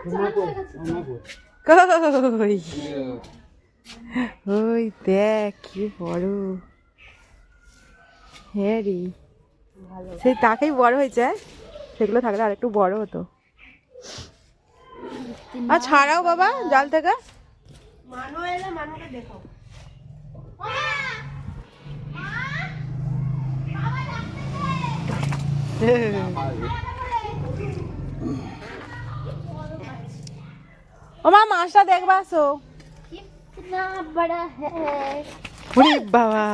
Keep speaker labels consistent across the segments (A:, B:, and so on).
A: কই ওই দেখ কি বড়, হ্যাঁ রে সেই তাকেই বড় হয়েছে, সেগুলো থাকলে আর একটু বড় হতো। আর ছাড়াও বাবা জাল থেকে। ও মা মাছটা দেখবা আসো। বাবা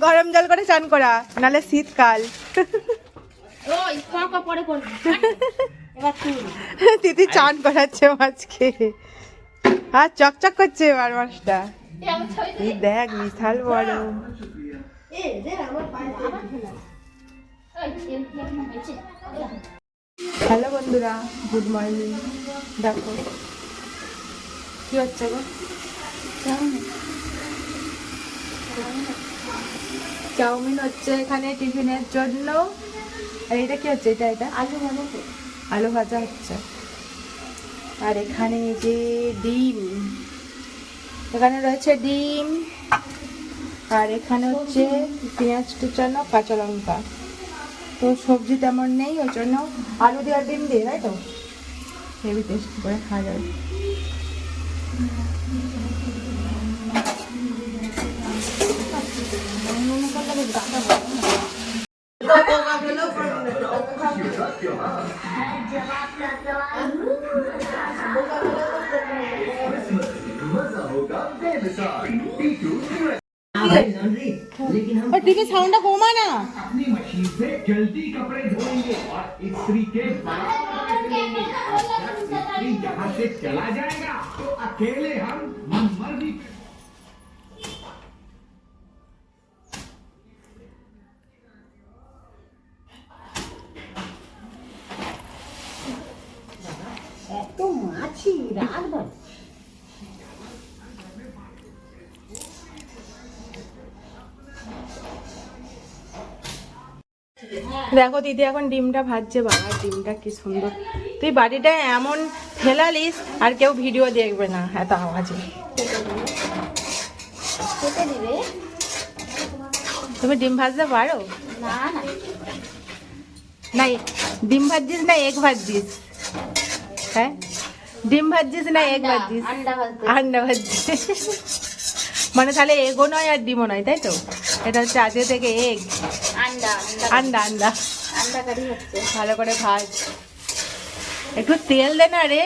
A: গরম জল করে চান করা, নালে শীতকাল। দিদি চান করাচ্ছে মাছকে, আর চকচক করছে এবার মাছটা। দেখ বিশাল বড়। হ্যালো বন্ধুরা, গুড মর্নিং। দেখো কি হচ্ছে গো, চাউমিন হচ্ছে এখানে টিফিনের জন্য। আর এটা কি হচ্ছে, এটা আলু ভাজা হচ্ছে। আর এখানে যে ডিম, এখানে রয়েছে ডিম, আর এখানে হচ্ছে পেঁয়াজ কুচানো, কাঁচা লঙ্কা। তো সবজি তেমন নেই, ওই জন্য আলু দিয়ে আর ডিম দিয়ে, তাই তো হেভি টেস্ট করে খাওয়া যাবে। टीवी साउंड कोमा ना अपनी मशीन से जल्दी कपड़े धोएंगे और इस्त्री के इस्त्री जहां से चला जाएगा तो अकेले हम मनमर्जी। तो माछी रात भर দেখো দিদি এখন ডিমটা ভাজছে। বাবা ডিমটা কি সুন্দর, তুই বাড়িটা এমন ফেলালিস আর কেউ ভিডিও দেখবে না এত আওয়াজে। তুমি ডিম ভাজতে পারো? না ডিম ভাজছিস না এগ ভাজছিস? হ্যাঁ ডিম ভাজছিস না এগ ভাজছিস? আন্ডা ভাজছিস মানে তাহলে এগও নয় আর ডিমও নয়, তাই তো? এটা হচ্ছে আজকে থেকে এগ, আন্ডা আন্ডা কারি হচ্ছে। ভালো করে ভাজ, একটু তেল দে না রে,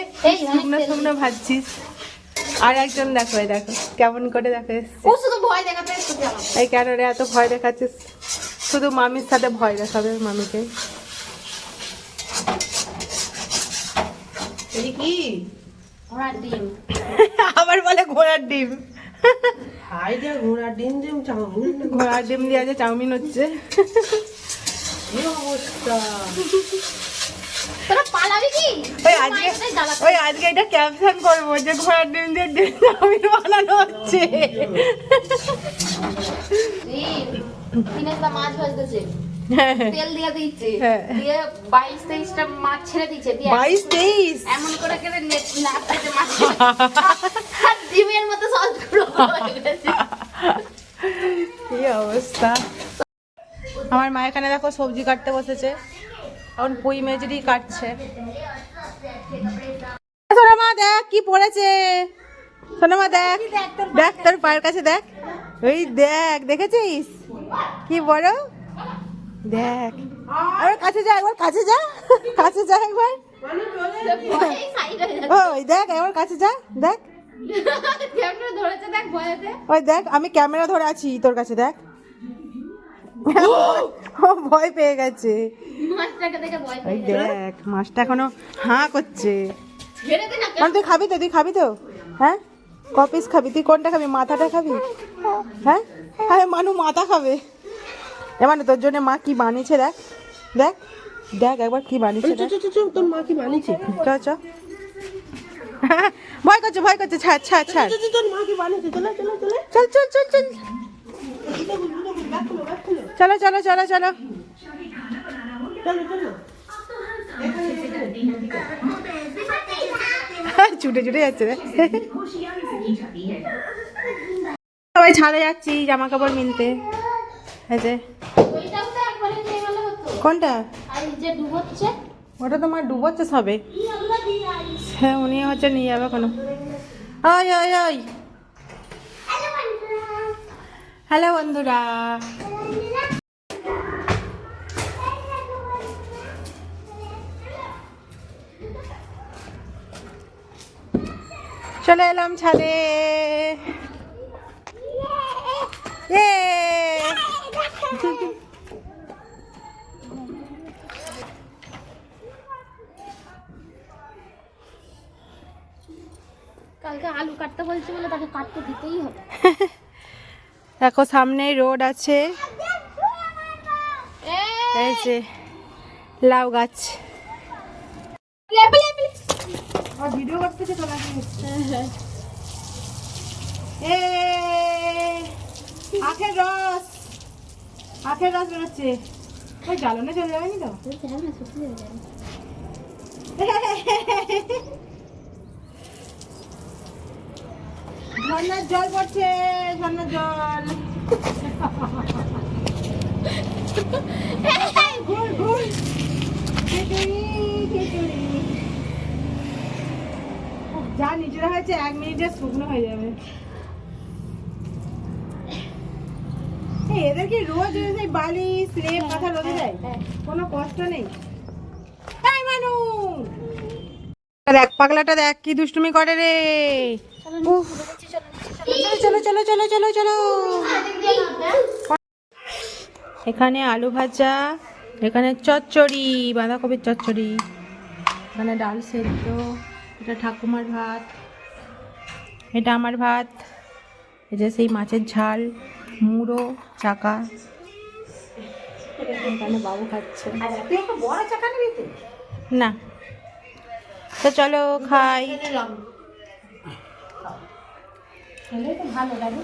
A: শুকনো শুকনো ভাজছিস। আর একজন দেখো, এই দেখো কেমন করে দেখো এই কেন রে এত ভয় দেখাচ্ছিস? শুধু মামির সাথে ভয় দেখাবে মামিকে। কি ঘোড়ার ডিম আবার বলে ঘোড়ার ডিম। ঘোড়ার ডিম দিয়ে আজ চাউমিন হচ্ছে। ওই আজকে এটা ক্যাপশন করবো যে ঘোড়ার ডিম দিয়ে চাউমিন বানানো হচ্ছে।
B: মাছ ভাজতেছে, তেল দিয়ে দিচ্ছে, দিয়ে 22-23টা মাছ ছেড়ে দিচ্ছে,
A: 22-23
B: এমন করে করে নাড়তে মাছ আর ডিমের মতো সস গুলো হয়ে গেছে।
A: কি অবস্থা। আমার মা এখানে দেখো সবজি কাটতে বসেছে, এখন পুঁই মেজরি কাটছে। সোনা মা দেখ কি পড়েছে, সোনা মা দেখ দেখ তোর পায়ের কাছে দেখ, ওই দেখ দেখেছিস কি বড়, দেখ আবার কাছে যা, একবার কাছে যা, কাছে যা একবার, ওই দেখ একবার কাছে যা, দেখ ওই দেখ আমি ক্যামেরা ধরে আছি তোর কাছে, দেখ ও ভয় পেয়ে গেছে। দেখ মাছটা এখনো হাঁ করছে। তুই খাবি তো, তুই খাবি তো? হ্যাঁ ক পিস খাবি তুই? কোনটা খাবি, মাথাটা খাবি? হ্যাঁ হ্যাঁ মানু মাথা খাবে। মানে তোর জন্য মা কি বানিয়েছে দেখ, দেখ দেখ একবার কি বানিয়েছে, তোর মা কি বানিয়েছে। চ চ ভয় করছে, ভয় করছে, ছাড় ছাড় ছাড়, তোর মা কি বানিয়েছে, চল চল চল চল চলো চলো চলো চলো ছুটে ছুটে যাচ্ছে রে। সবাই ছাদে যাচ্ছি জামা কাপড় মিলতে। এই যে
B: ওইটাও তো একবারে নিয়ে গেলে হতো।
A: কোনটা?
B: আর এই যে ডুবোচ্ছে।
A: ওটা তোমার ডুবোচ্ছে সবে। হ্যাঁ উনি হচ্ছে নিয়ে যাবে কোনো। ওই ওই ওই হ্যালো বন্ধুরা, চলে এলাম ছাদে।
B: কালকে আলু কাটতে বলছি বলে তাকে কাটতে দিতেই হবে।
A: দেখো সামনে রোড আছে, এই যে লাউ গাছ। ভিডিও করতেছে তো নাকি? আখের রস, আখের রস বেরোচ্ছে। ওই জ্বালানো চলে যাবেনি তো? ঝর্ণার জল পড়ছে, ঝর্ণার জল। ঘুর ঘুর খিচুড়ি খিচুড়ি। যা নিজেরা হয়েছে 1 মিনিটে শুকনো হয়ে যাবে। এদের কি রোজ সেই বালি স্লেপ মাথা রোদে যায়, কোনো কষ্ট নেই। এই মানু দেখ, পাগলাটা দেখ কি দুষ্টুমি করে রে। উফ, চলো চলো চলো চলো চলো। এখানে আলু ভাজা, এখানে চচ্চড়ি, বাঁধাকপির চচ্চড়ি, এখানে ডাল সেদ্ধ, এটা ঠাকুমার ভাত, এটা আমার ভাত, এই যে সেই মাছের ঝাল, মুড়ো চাকা, এখানে বাবু খাচ্ছে। না তো চলো খাই। ভালো লাগে।